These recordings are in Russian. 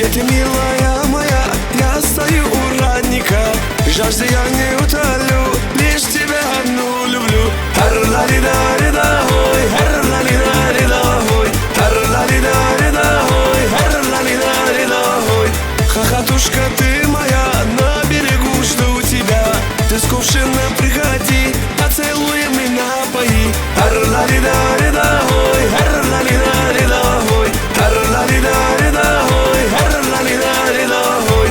Где ты, милая моя? Я стою у родника, жажды я не утолю, лишь тебя одну люблю. Хар-ла-ли-да-ли-да-хой, хар-ла-ли-да-ли-да-хой, хар-ла-ли-да-ли-да-хой, хар-ла-ли-да-ли-да-хой. Хохотушка ты моя, на берегу жду тебя. Ты с кувшином приходи, поцелуем и напои. Хар-ла-ли-да-ли-да-хой, хар-ла-ли-да-ли-да-хой, хар-ла-ли-да-ли-да-хой, хар-ла-ли-да-ли-да-хой.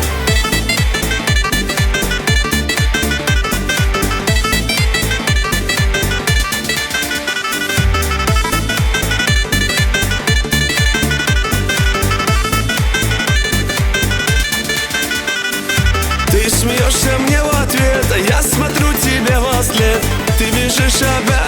Ты смеешься мне в ответ, а я смотрю тебе во след. Ты бежишь опять.